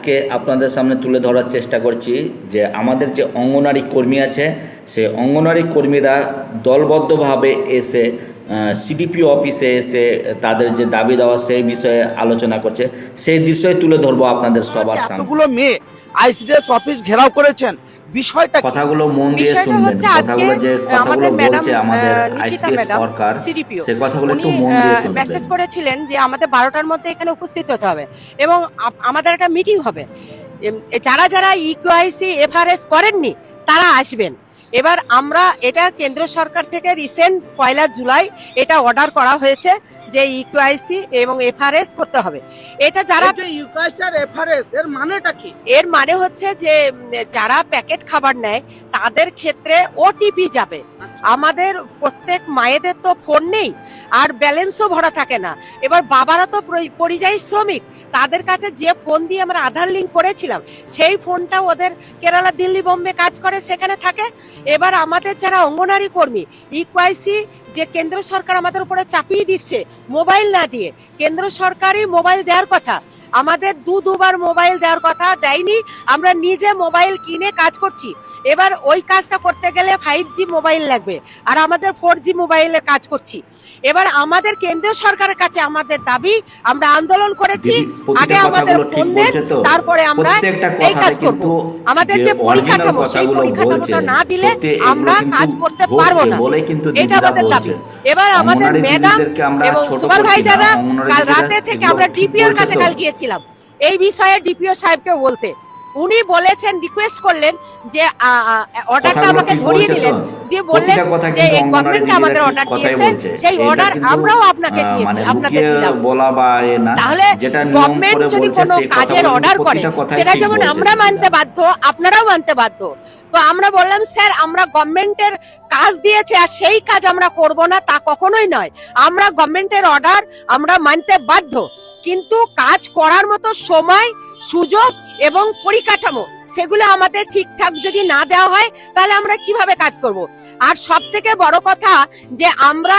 আজকে আপনাদের সামনে তুলে ধরার চেষ্টা করছি যে আমাদের যে অঙ্গনারী কর্মী আছে, সে অঙ্গনারী কর্মীরা দলবদ্ধভাবে এসে সিডিপি অফিসে এসে তাদের যে দাবি দেওয়া সেই বিষয়ে আলোচনা করছে। সেই বিষয়ে তুলে ধরবো আপনাদের সবার সামনে। এতগুলো মেয়ে আইসিডিএস অফিস ঘেরাও করেছেন, বিষয়টা কি? কথাগুলো মন দিয়ে শুনবেন। কথাগুলো যে কথাগুলো বলছে আমাদের আইসিডিএস সরকার, সে কথাগুলো একটু মন দিয়ে শুনবেন। মেসেজ করেছিলেন যে আমাদের 12টার মধ্যে এখানে উপস্থিত হতে হবে এবং আমাদের একটা মিটিং হবে। যারা যারা ইকিউআইসি এফআরএস করেননি তারা আসবেন। এবার আমরা এটা কেন্দ্র সরকার থেকে রিসেন্ট 1 জুলাই এটা অর্ডার করা হয়েছে যে ইকিউআইসি এবং এফআরএস করতে হবে। এটা যারা ইউকিউআইসি আর এফআরএস এর মানেটা কি? এর মানে হচ্ছে যে যারা প্যাকেট খাবার নেয় তাদের ক্ষেত্রে ওটিপি যাবে। আমাদের প্রত্যেক মায়েদের তো ফোন নেই আর ব্যালেন্সও ভরা থাকে না। এবার বাবারা তো পরিযায়ী শ্রমিক, তাদের কাছে যে ফোন দিয়ে আমরা আধার লিঙ্ক করেছিলাম সেই ফোনটা ওদের কেরালা, দিল্লি, বোম্বে কাজ করে, সেখানে থাকে। এবার আমাদের যারা অঙ্গনারী কর্মী, ইকিউআইসি যে কেন্দ্র সরকার আমাদের উপরে চাপিয়ে দিচ্ছে মোবাইল না দিয়ে, কেন্দ্র সরকারই মোবাইল দেওয়ার কথা, আমাদের দুবার মোবাইল দেওয়ার কথা, দেয়নি। আমরা নিজে মোবাইল কিনে কাজ করছি। এবার ওই কাজটা করতে গেলে 5G মোবাইল লাগবে আর আমাদের 4G মোবাইলে কাজ করছি। এবার আমাদের কেন্দ্রীয় সরকারের কাছে আমাদের দাবি, আমরা আন্দোলন করেছি, আগে আমাদের ফোন দেন, তারপরে আমরা এই কাজ করব। আমাদের যে পরিকাঠামো, সেই পরিকাঠামোটা না দিলে আমরা কাজ করতে পারবো না, এটা আমাদের দাবি। এবার আমাদের ম্যাডাম এবং সুপারভাইজাররা কাল রাতে থেকে আমরা ডিপিওর কাছে কাল গিয়েছিলাম এই বিষয়ে ডিপিও সাহেবকে বলতে। উনি বলেছেন, রিকোয়েস্ট করলেন যে অর্ডারটা আমাকে ধরিয়ে দিলেন, দিয়ে বললেন যে এই গভর্নমেন্ট আমাদের অর্ডার দিয়েছে, সেই অর্ডার আমরাও আপনাকে দিয়েছি, আপনাদের দিলাম। তাহলে গভর্নমেন্ট যদি কোনো কাজের অর্ডার করে সেটা যেমন আমরা মানতে বাধ্য, আপনারাও মানতে বাধ্য। তো আমরা বললাম, স্যার আমরা গভর্নমেন্টের কাজ দিয়েছে আর সেই কাজ আমরা করব না, তা কখনোই নয়। আমরা গভর্নমেন্টের অর্ডার আমরা মানতে বাধ্য, কিন্তু কাজ করার মতো সময়, সুযোগ এবং পরিকাঠামো সেগুলো আমাদের ঠিকঠাক যদি না দেওয়া হয় তাহলে আমরা কিভাবে কাজ করব। আর সব থেকে বড় কথা যে আমরা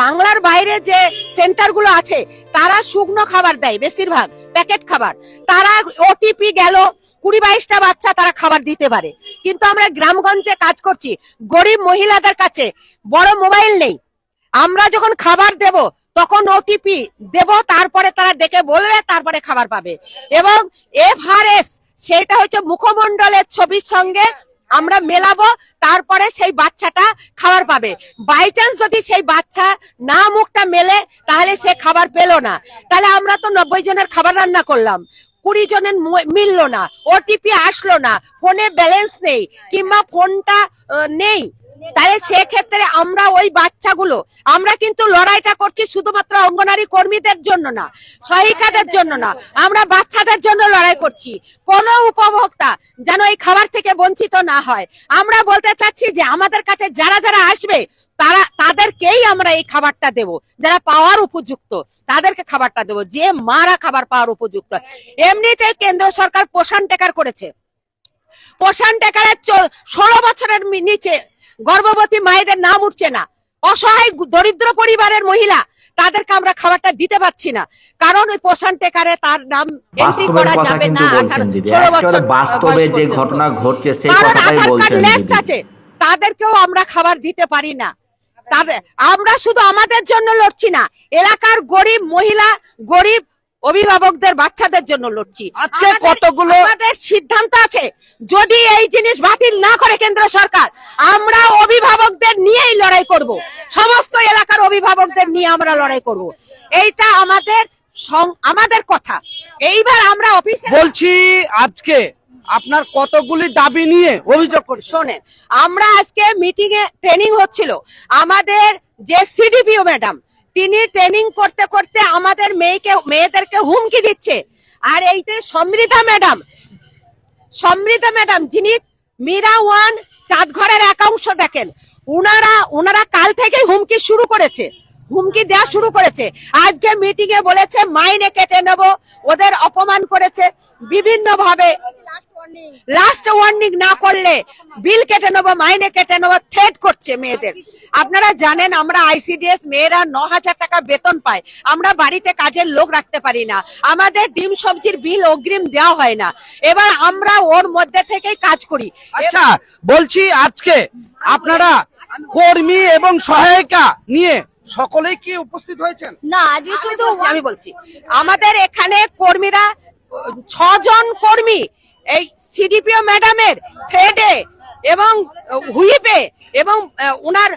বাংলার বাইরে যে সেন্টারগুলো আছে তারা শুকনো খাবার দেয়, বেশিরভাগ প্যাকেট খাবার। তারা ওটিপি গেল, 20-22টা বাচ্চা তারা খাবার দিতে পারে, কিন্তু আমরা গ্রামগঞ্জে কাজ করছি, গরিব মহিলাদের কাছে বড় মোবাইল নেই। আমরা যখন খাবার দেব তখন ওটিপি দেব, তারপরে তারা দেখে বলবে, তারপরে খাবার পাবে। এবং এফআরএস সেটা হচ্ছে মুখমণ্ডলের ছবির সঙ্গে আমরা মেলাবো, তারপরে সেই বাচ্চাটা খাবার পাবে। বাই চান্স যদি সেই বাচ্চা না মুখটা মেলে তাহলে সে খাবার পেলো না, তাহলে আমরা তো 90 জনের খাবার রান্না করলাম, 20 জনের মিললো না, ওটিপি আসলো না, ফোনে ব্যালেন্স নেই কিংবা ফোনটা নেই, তাহলে সেক্ষেত্রে আমরা ওই বাচ্চাগুলো, আমরা কিন্তু লড়াইটা করছি শুধুমাত্র অঙ্গনারী কর্মীদের জন্য না, সহায়িকাদের জন্য না, আমরা বাচ্চাদের জন্য লড়াই করছি। কোন উপভোক্তা যেন এই খাবার থেকে বঞ্চিত না হয়। আমরা বলতে চাচ্ছি যে আমাদের কাছে যারা যারা আসবে তাদেরকেই আমরা এই খাবারটা দেব, যারা পাওয়ার উপযুক্ত তাদেরকে খাবারটা দেব, যে মারা খাবার পাওয়ার উপযুক্ত। এমনিতে কেন্দ্র সরকার পোষণ টেকার করেছে, পোষণ টেকারের 16 বছরের নিচে গর্ভবতী মায়েদের নাম উঠছে না, অসহায় দরিদ্র পরিবারের মহিলা, তাদেরকে আমরা খাবারটা দিতে পারছি না, কারণ ওই পোষণ টেকারে তার নাম এন্ট্রি করা যাবে না। 16 বছর বাস্তবে যে ঘটনা ঘটছে সেই কথাটাই বলছেন, তাদেরকেও আমরা খাবার দিতে পারি না। আমরা শুধু আমাদের জন্য লড়ছি না, এলাকার গরিব মহিলা, গরিব অভিভাবকদের বাচ্চাদের জন্য লড়ছি। আজকে কতগুলো আমাদের সিদ্ধান্ত আছে, যদি এই জিনিস বাতিল না করে কেন্দ্র সরকার, আমরা অভিভাবকদের নিয়েই লড়াই করব, সমস্ত এলাকার অভিভাবকদের নিয়ে আমরা লড়াই করব। এইটা আমাদের কথা। এইবার আমরা অফিসে বলছি, আজকে আপনার কতগুলি দাবি নিয়ে অভিযোগ করছেন? শোনেন, আমরা আজকে মিটিং এ ট্রেনিং হচ্ছিল, আমাদের যে সিডিপিও ম্যাডাম তিনি ট্রেনিং করতে করতে আমাদের মেয়েদেরকে হুমকি দিচ্ছে। আর এইতে সমৃদ্ধা ম্যাডাম যিনি মীরা 1 চাঁদঘরের একাংশ দেখেন, উনারা কাল থেকে হুমকি শুরু করেছে। হুমকি দেওয়া শুরু করেছে। আজকে মিটিং এ বলেছে মাইনে কেটে নেব, ওদের অপমান করেছে বিভিন্ন ভাবে। লাস্ট ওয়ার্নিং না করলে বিল কেটে নেবো, মাইনে কেটে নেবো, থ্রেট করছে মেয়েদের। আপনারা জানেন আমরা আইসিডিএস মেয়েরা 9,000 টাকা বেতন পায়, আমরা বাড়িতে কাজের লোক রাখতে পারি না, আমাদের ডিম সবজির বিল অগ্রিম দেওয়া হয় না, এবার আমরা ওর মধ্যে থেকেই কাজ করি। আচ্ছা বলছি, আজকে আপনারা কর্মী এবং সহায়িকা নিয়ে সকলেই কি উপস্থিত হয়েছেন? না, আজকে শুধু আমি বলছি আমাদের এখানে কর্মীরা 6 জন কর্মী এই সিডিপিও ম্যাডামের থ্রেডে এবং হুইপে এবং উনার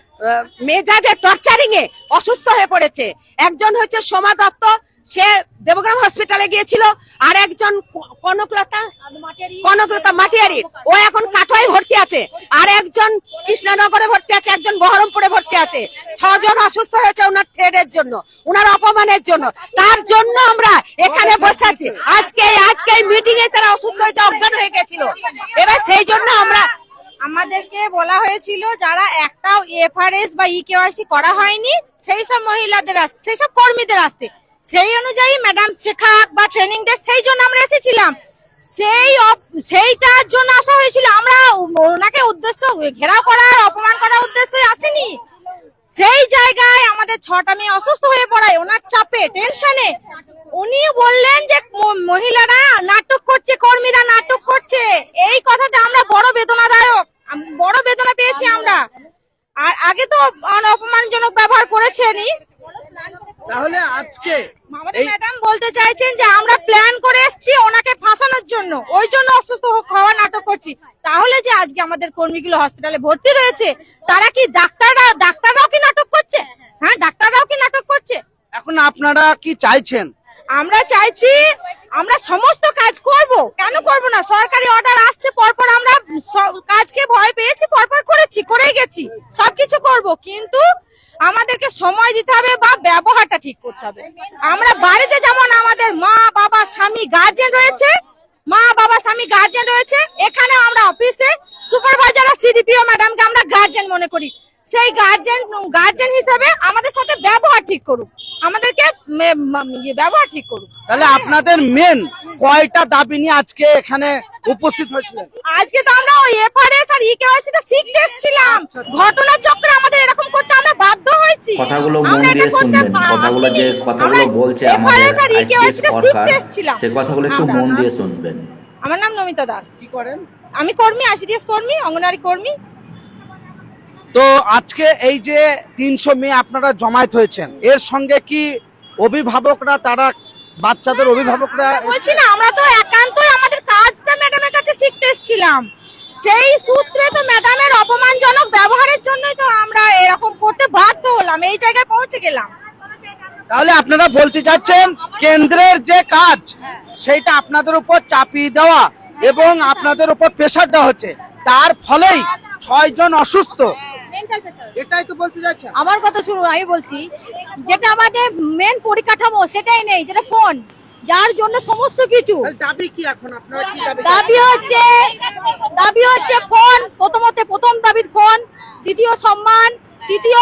মেজাজে টর্চারিং এ অসুস্থ হয়ে পড়েছে। একজন হচ্ছে সোমা দত্ত, সে দেবগ্রাম হসপিটালে গিয়েছিল, আর একজন কনকলতা মাটিয়ারি, ও এখন কাটোয়ায় ভর্তি আছে, আর একজন কৃষ্ণনগরে ভর্তি আছে, একজন বহরমপুরে ভর্তি আছে। 6 জন অসুস্থ হয়েছে ওনার থ্রেডের জন্য, ওনার অপমানের জন্য। তার জন্য আমরা এখানে বসে আছি। আজকে মিটিং এ তারা অসুস্থ হয়েছে, অজ্ঞান হয়ে গেছিল। এবার সেই জন্য আমরা আমাদেরকে বলা হয়েছিল যারা একটাও এফআরএস বা ইকেওয়াইসি করা হয়নি সেই সব মহিলাদের আসতে, সেই সব কর্মীদের আসতে, সেই অনুযায়ী ম্যাডাম শেখাক বা ট্রেনিং দেয়, সেই জন্য আমরা এসেছিলাম। সেইটার জন্য আসা হয়েছিল, আমরা ওনাকে উদ্দেশ্য ঘেরাও করার, অপমান করার উদ্দেশ্যে আসেনি। সেই জায়গায় আমাদের 6টা মেয়ে অসুস্থ হয়ে পড়ায়, ওনার চাপে টেনশনে উনি বললেন যে মহিলারা নাটক করছে, কর্মীরা নাটক করছে। এই কথাতে আমরা বড় বেদনা পেয়েছি আমরা। আর আগে তো অপমানজনক ব্যবহার করেছেনই। তাহলে আজকে আমাদের ম্যাডাম বলতে চাইছেন যে আমরা প্ল্যান করে এসেছি ওনাকে ফাঁসানোর জন্য, ওই জন্য অসুস্থ হওয়া নাটক করছি। তাহলে যে আজকে আমাদের কর্মীগুলো হসপিটালে ভর্তি রয়েছে, তারা কি ডাক্তাররাও কি নাটক করছে? হ্যাঁ, ডাক্তাররাও কি নাটক করছে? এখন আপনারা কি চাইছেন? আমরা চাইছি আমরা সমস্ত কাজ করব, কেন করব না? সরকারি অর্ডার আসছে পরপর আমরা কাজকে ভয় পেয়েছি, পরপর করেই গেছি, সবকিছু করব, কিন্তু আমাদেরকে সময় দিতে হবে বা ব্যবহারটা ঠিক করতে হবে। আমরা বাড়িতে যেমন আমাদের মা বাবা স্বামী গার্জেন রয়েছে, এখানে আমরা অফিসে সুপারভাইজার আর সিডিপিও ম্যাডামকে আমরা গার্জেন মনে করি। সেই গার্জেন হিসাবে আমাদের সাথে ব্যবহার ঠিক করুক, আমাদেরকে ব্যবহার ঠিক করুক। তাহলে আপনাদের মেন কয়টা দাবি নিয়ে আজকে এখানে উপস্থিত হয়েছিলেন? আজকে তো আমরা ওই এফআরএস আর ইকেওয়াইসি টা শিখতে এসেছিলাম, ঘটনা চক্রে আমাদের এরকম করতে আমরা বাধ্য হয়েছি। কথাগুলো মন দিয়ে শুনবেন, কথাগুলো বলছে আমাদের আইসিডিএস সরকার, সেই কথাগুলো একটু মন দিয়ে শুনবেন। আমার নাম নমিতা দাস। কি করেন? আমি কর্মী, আইসিডিএস কর্মী, অঙ্গনওয়াড়ি কর্মী। তো আজকে এই যে 300 মেয়ে আপনারা জমায়েত হয়েছেন, এর সঙ্গে কি অভিভাবকরা, তারা বাচ্চাদের অভিভাবকরা? বলছি না, আমরা তো একান্তই আমাদের কাজটা ম্যাডামের কাছে শিখতে এসেছিলাম, সেই সূত্রে তো ম্যাডামের অপমানজনক ব্যবহারের জন্যই তো আমরা এরকম করতে বাধ্য হলাম, এই জায়গায় পৌঁছে গেলাম। তাহলে আপনারা বলতে চাচ্ছেন কেন্দ্রের যে কাজ সেইটা আপনাদের উপর চাপিয়ে দেওয়া এবং আপনাদের উপর প্রেসার দেওয়া হচ্ছে, তার ফলেই 6 জন অসুস্থ, এটাই তো বলতে যাচ্ছেন? আমার কথা শুনুন, আমি বলছি যেটা আমাদের মেন পরিকাঠামো সেটাই নেই, যেটা ফোন, যার জন্য সমস্ত কিছু। দাবি কি এখন আপনারা কি দাবি হচ্ছে ফোন, প্রথম দাবি ফোন, দ্বিতীয় সম্মান, তৃতীয়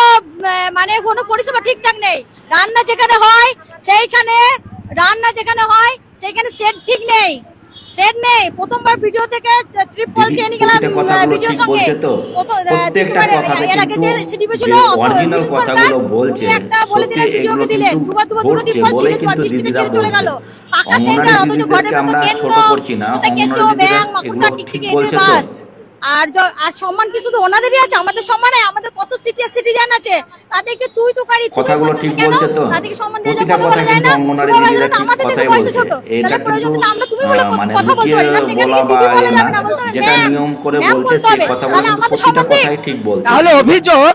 মানে কোনো পরিষেবা ঠিকঠাক নেই। রান্না যেখানে হয় সেইখানে সেট ঠিক নেই, প্রথমবার ভিডিও থেকে ট্রিপল চেয়ে নিয়ে গেলাম ভিডিও সঙ্গে, প্রত্যেকটা কথাতে কিন্তু অরিজিনাল কথাগুলো বলছে, সত্যি এগুলো কিন্তু ঘটছে বলে কিন্তু দিদিরা বলছে। অঙ্গনওয়াড়ি দিদিদেরকে আমরা ছোট করছি না, অঙ্গনওয়াড়ি দিদিরা এগুলো ঠিক বলছে তো। আর সম্মান কি শুধু ওনাদেরই আছে? আমাদের সম্মান নেই, আমাদের কত সিটিজেন আছে, তাদেরকে তুই তো কারি কথাগুলো ঠিক বলছে তো, তাদেরকে সম্মান দিয়ে প্রতিটা কথা কিন্তু অঙ্গনওয়াড়ি দিদিরা ঠিক কথাই বলছে। এটা কিন্তু মানে লুকিয়ে বলা বা যেটা নিয়ম করে বলছে সেই কথাগুলো কিন্তু প্রতিটা কথাই ঠিক বলছে। তাহলে অভিযোগ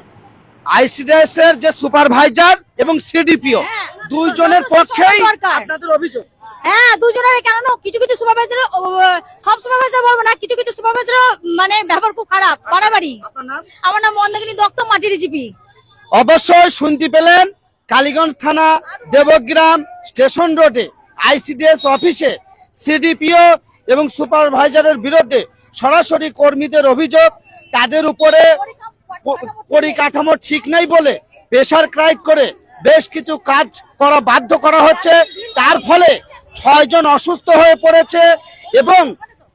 আইসিডিএস এর যে সুপারভাইজার এবং সিডিপিও দুইজনের পক্ষেই আপনাদের অভিযোগ? হ্যাঁ, দুজনের। কেন কিছু সুপারভাইজার, সব সুপারভাইজার বলবো না, কিছু সুপারভাইজার মানে ব্যবহার খুব খারাপ, বাড়াবাড়ি। আমার নাম মন্দাকিনী দত্ত, মাটির জিপি। অবশ্যই শুনতে পেলেন, কালীগঞ্জ থানা দেবগ্রাম স্টেশন রোডে আইসিডিএস অফিসে সিডিপিও এবং সুপারভাইজারের বিরুদ্ধে সরাসরি কর্মীদের অভিযোগ, তাদের উপরে পরিকাঠামো ঠিক নাই বলে প্রেসার ক্রাইট করে বেশ কিছু কাজ করা বাধ্য করা হচ্ছে, তার ফলে 6 জন অসুস্থ হয়ে পড়েছে এবং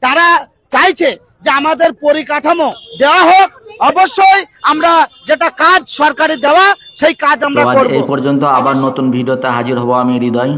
তারা চাইছে যে আমাদের পরিকাঠামো দেওয়া হোক। অবশ্যই আমরা যেটা কাজ সরকারি দেওয়া সেই কাজ আমরা তো আজ করব। এই পর্যন্ত, আবার নতুন ভিডিওতে হাজির হব আমি হৃদয়।